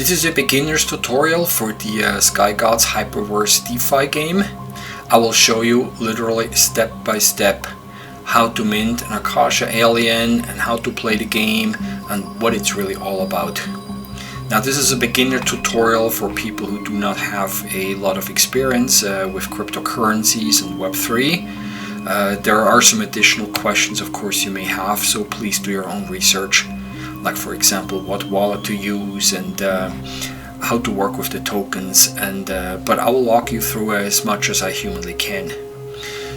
This is a beginner's tutorial for the SKY GODZ HYPERVERSE DeFi game. I will show you literally step by step how to mint an Akasha alien and how to play the game and what it's really all about. Now this is a beginner tutorial for people who do not have a lot of experience with cryptocurrencies and Web3. There are some additional questions of course you may have, so please do your own research. Like for example what wallet to use and how to work with the tokens, and but I will walk you through as much as I humanly can.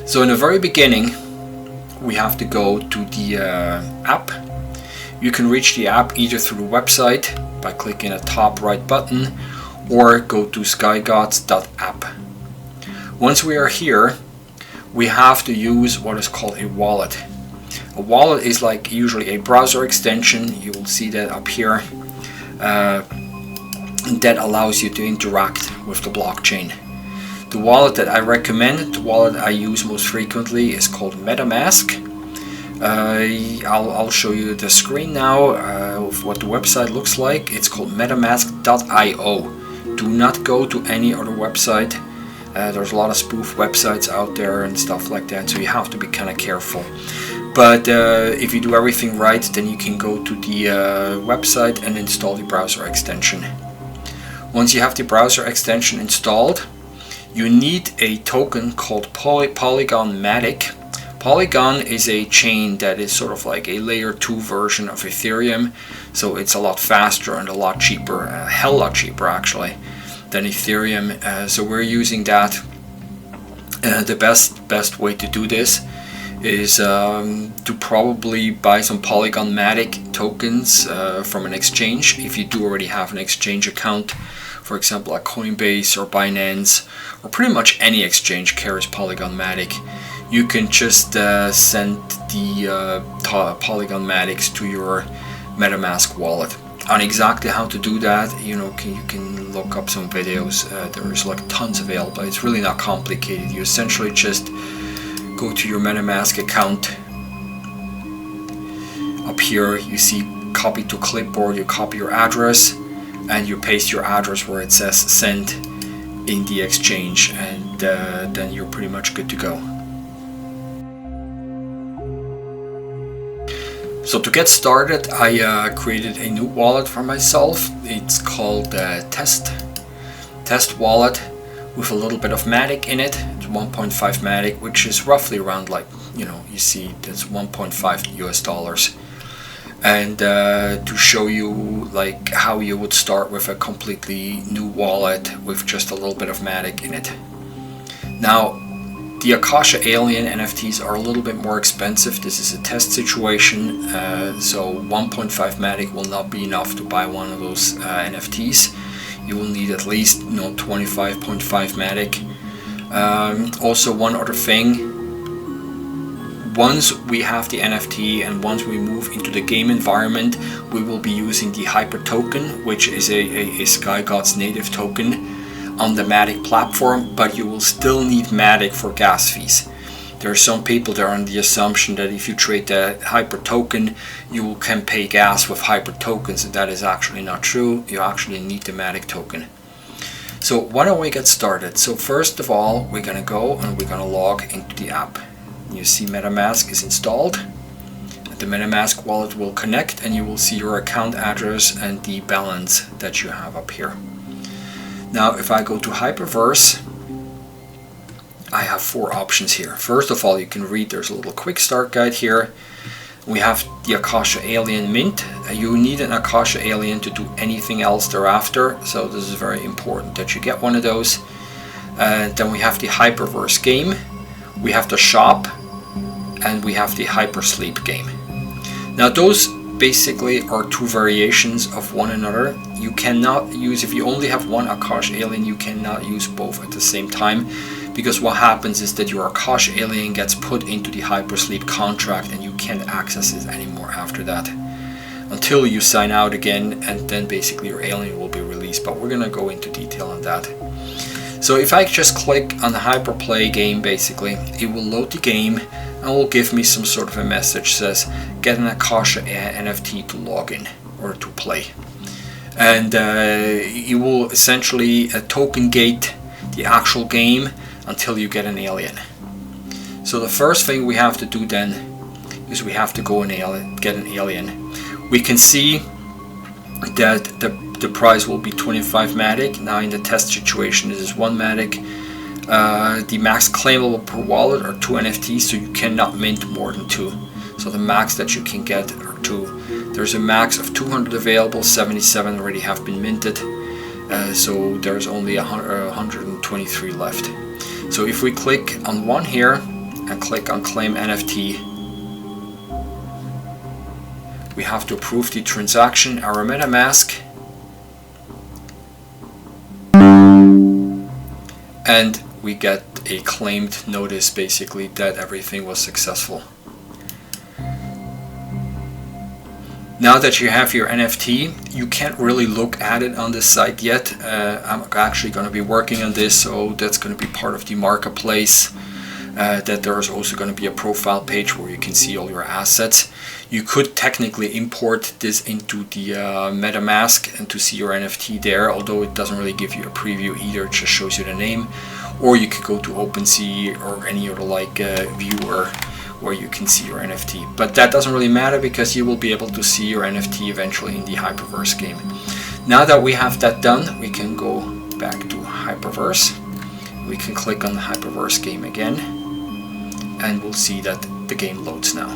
So in the very beginning we have to go to the app. You can reach the app either through the website by clicking the top right button or go to skygodz.app. Once we are here, we have to use what is called a wallet. A wallet is like usually a browser extension. You will see that up here. That allows you to interact with the blockchain. The wallet that I recommend, the wallet I use most frequently, is called MetaMask. I'll show you the screen now of what the website looks like. It's called metamask.io. Do not go to any other website. There's a lot of spoof websites out there and stuff like that, so you have to be kind of careful. But if you do everything right, then you can go to the website and install the browser extension. Once you have the browser extension installed, you need a token called Polygon Matic. Polygon is a chain that is sort of like a layer 2 version of Ethereum, so it's a lot faster and a lot cheaper, a hell lot cheaper actually, than Ethereum. So we're using that. The best way to do this is to probably buy some Polygon Matic tokens from an exchange. If you do already have an exchange account, for example like Coinbase or Binance, or pretty much any exchange carries Polygon Matic, you can just send the Polygon Matics to your MetaMask wallet. On exactly how to do that, you can look up some videos. There's like tons available. It's really not complicated. You essentially just go to your MetaMask account. Up here you see copy to clipboard. You copy your address and you paste your address where it says send in the exchange, and then you're pretty much good to go. So to get started, I created a new wallet for myself. It's called Test Wallet with a little bit of Matic in it. It's 1.5 Matic, which is roughly around like, you see that's 1.5 US dollars. And to show you like how you would start with a completely new wallet with just a little bit of Matic in it. Now the Akasha alien NFTs are a little bit more expensive. This is a test situation, so 1.5 Matic will not be enough to buy one of those NFTs. You will need at least 25.5 Matic. Also one other thing, once we have the NFT and once we move into the game environment, we will be using the Hyper token, which is a SKY GODZ native token on the Matic platform, but you will still need Matic for gas fees. There are some people that are on the assumption that if you trade the Hyper token, you can pay gas with Hyper tokens, and that is actually not true. You actually need the Matic token. So why don't we get started? So first of all, we're gonna go and we're gonna log into the app. You see MetaMask is installed. The MetaMask wallet will connect and you will see your account address and the balance that you have up here. Now if I go to HYPERVERSE, I have 4 options here. First of all, you can read, there's a little quick start guide here. We have the Akasha alien mint. You need an Akasha alien to do anything else thereafter, so this is very important that you get one of those. Then we have the HYPERVERSE game, we have the shop, and we have the Hypersleep game. Now those basically are 2 variations of one another. You cannot use, if you only have one Akasha alien, you cannot use both at the same time, because what happens is that your Akasha alien gets put into the Hypersleep contract and you can't access it anymore after that until you sign out again, and then basically your alien will be released, but we're gonna go into detail on that. So if I just click on the Hyperplay game, basically it will load the game and will give me some sort of a message says get an Akasha NFT to log in or to play. and it will essentially token gate the actual game until you get an alien. So the first thing we have to do then is we have to go and get an alien. We can see that the price will be 25 matic. Now in the test situation this is 1 matic. The max claimable per wallet are 2 NFTs, so you cannot mint more than 2. So the max that you can get are 2. There's a max of 200 available, 77 already have been minted, so there's only 123 left. So if we click on one here and click on claim NFT, we have to approve the transaction, our MetaMask, and we get a claimed notice basically that everything was successful. Now that you have your NFT, you can't really look at it on this site yet. I'm actually going to be working on this, so that's going to be part of the marketplace. That there's also going to be a profile page where you can see all your assets. You could technically import this into the MetaMask and to see your NFT there, although it doesn't really give you a preview either, it just shows you the name. Or you could go to OpenSea or any other like viewer where you can see your NFT. But that doesn't really matter because you will be able to see your NFT eventually in the HYPERVERSE game. Now that we have that done, we can go back to HYPERVERSE. We can click on the HYPERVERSE game again, and we'll see that the game loads now.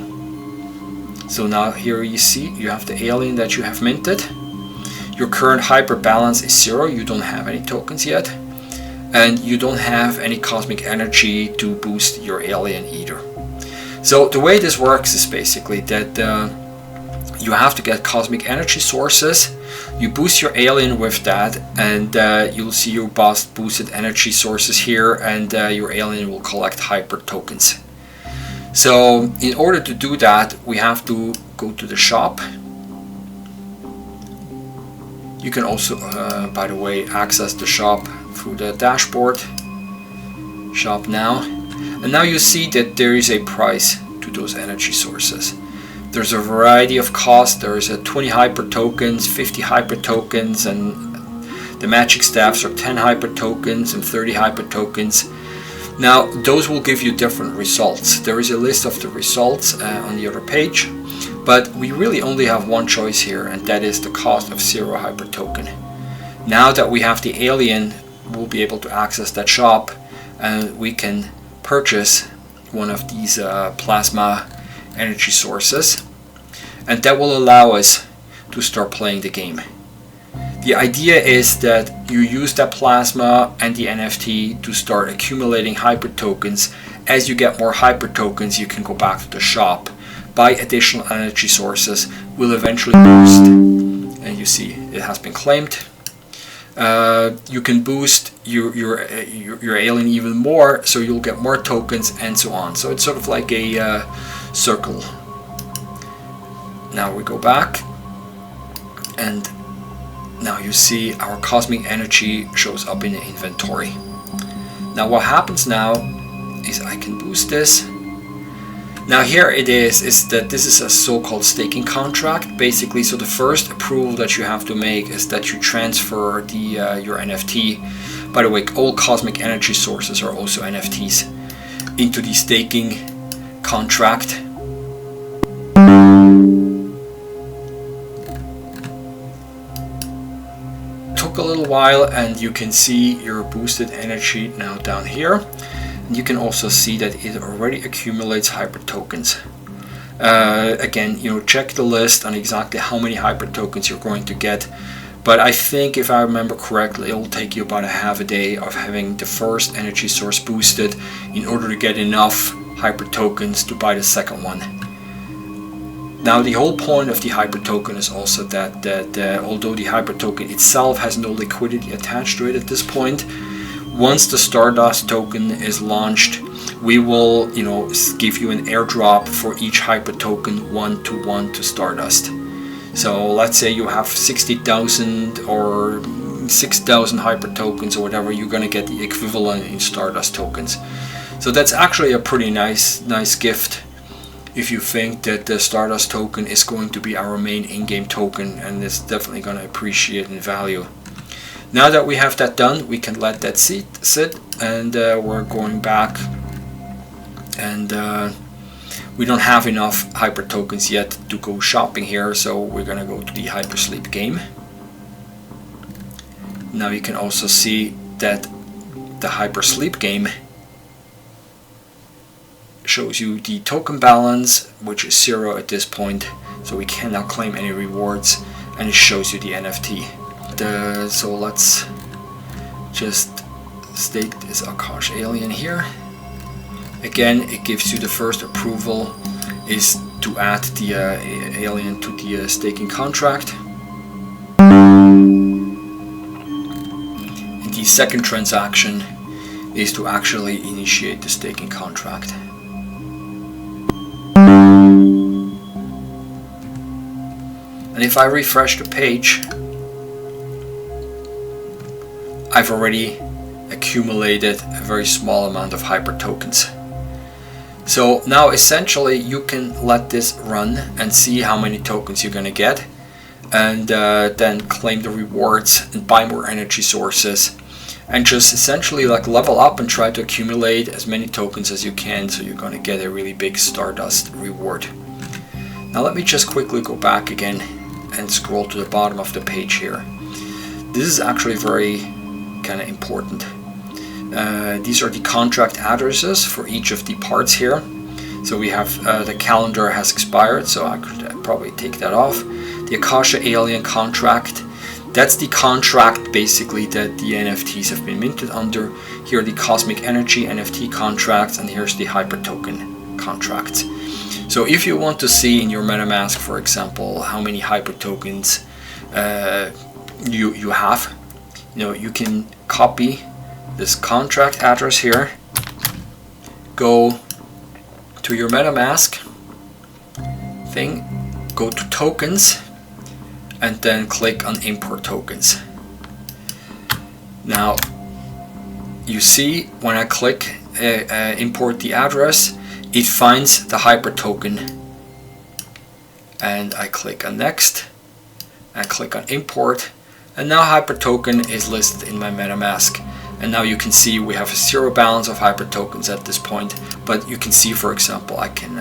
So now here you see you have the alien that you have minted. Your current hyper balance is 0, you don't have any tokens yet, and you don't have any cosmic energy to boost your alien either. So the way this works is basically that you have to get cosmic energy sources, you boost your alien with that, and you'll see your boosted energy sources here, and your alien will collect hyper tokens. So in order to do that, we have to go to the shop. You can also, by the way, access the shop through the dashboard. Shop now. And now you see that there is a price to those energy sources. There's a variety of costs. There is a 20 hyper tokens, 50 hyper tokens, and the magic staffs are 10 hyper tokens and 30 hyper tokens. Now those will give you different results. There is a list of the results on the other page, but we really only have one choice here, and that is the cost of 0 hyper token. Now that we have the alien, we'll be able to access that shop, and we can purchase one of these plasma energy sources, and that will allow us to start playing the game. The idea is that you use that plasma and the NFT to start accumulating hyper tokens. As you get more hyper tokens, you can go back to the shop, buy additional energy sources, will eventually boost, and you see it has been claimed. You can boost your alien even more, so you'll get more tokens and so on. So it's sort of like a circle. Now we go back, and now you see our cosmic energy shows up in the inventory. Now what happens now is I can boost this. Now here it is that this is a so-called staking contract basically. So the first approval that you have to make is that you transfer the your NFT. By the way, all cosmic energy sources are also NFTs into the staking contract. Took a little while, and you can see your boosted energy now down here. You can also see that it already accumulates hyper tokens. Again, check the list on exactly how many hyper tokens you're going to get. But I think, if I remember correctly, it will take you about a half a day of having the first energy source boosted in order to get enough hyper tokens to buy the second one. Now the whole point of the hyper token is also that although the hyper token itself has no liquidity attached to it at this point, once the Stardust token is launched, we will, give you an airdrop for each hyper token 1-to-1 to Stardust. So let's say you have 60,000 or 6,000 hyper tokens or whatever, you're going to get the equivalent in Stardust tokens. So that's actually a pretty nice gift if you think that the Stardust token is going to be our main in-game token, and it's definitely going to appreciate in value. Now that we have that done, we can let that sit, and we're going back, and we don't have enough hyper tokens yet to go shopping here, so we're gonna go to the Hypersleep game. Now you can also see that the Hypersleep game shows you the token balance, which is 0 at this point, so we cannot claim any rewards, and it shows you the NFT. So let's just stake this Akash alien here. Again, it gives you the first approval is to add the alien to the staking contract. And the second transaction is to actually initiate the staking contract. And if I refresh the page, I've already accumulated a very small amount of hyper tokens. So now essentially you can let this run and see how many tokens you're gonna get, and then claim the rewards and buy more energy sources, and just essentially like level up and try to accumulate as many tokens as you can, so you're gonna get a really big Stardust reward. Now let me just quickly go back again and scroll to the bottom of the page here. This is actually very kind of important. These are the contract addresses for each of the parts here. So we have the calendar has expired, so I could probably take that off. The Akasha alien contract, that's the contract basically that the NFTs have been minted under. Here are the cosmic energy NFT contracts, and here's the hyper token contracts. So if you want to see in your MetaMask, for example, how many hyper tokens you have, you can copy this contract address here, go to your MetaMask thing, go to tokens, and then click on import tokens. Now you see when I click import the address, it finds the hyper token, and I click on next, I click on import, and now hyper token is listed in my MetaMask. And now you can see we have a 0 balance of hyper tokens at this point, but you can see, for example, I can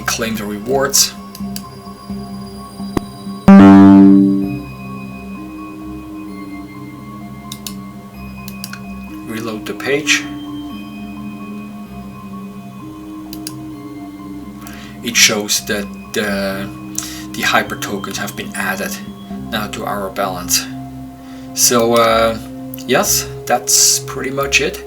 claim the rewards. Reload the page. It shows that the hyper tokens have been added now to our balance. So yes, that's pretty much it.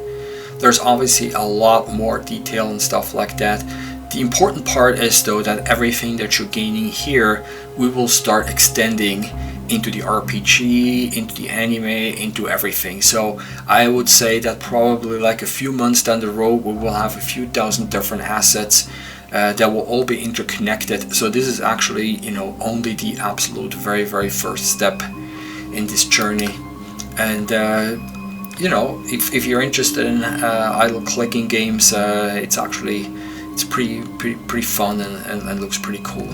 There's obviously a lot more detail and stuff like that. The important part is though that everything that you're gaining here, we will start extending into the RPG, into the anime, into everything. So I would say that probably like a few months down the road, we will have a few dozen different assets that will all be interconnected. So this is actually, only the absolute very first step in this journey. And if you're interested in idle clicking games, it's pretty fun and looks pretty cool.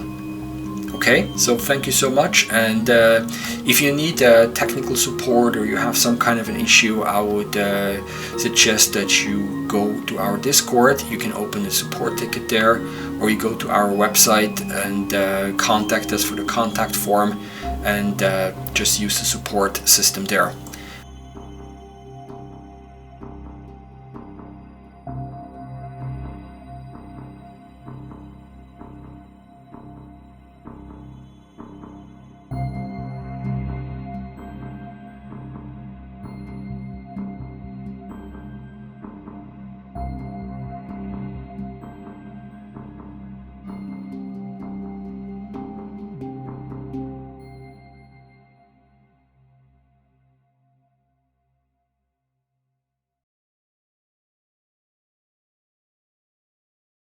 Okay, so thank you so much, and if you need technical support or you have some kind of an issue, I would suggest that you go to our Discord. You can open a support ticket there, or you go to our website and contact us for the contact form, and just use the support system there.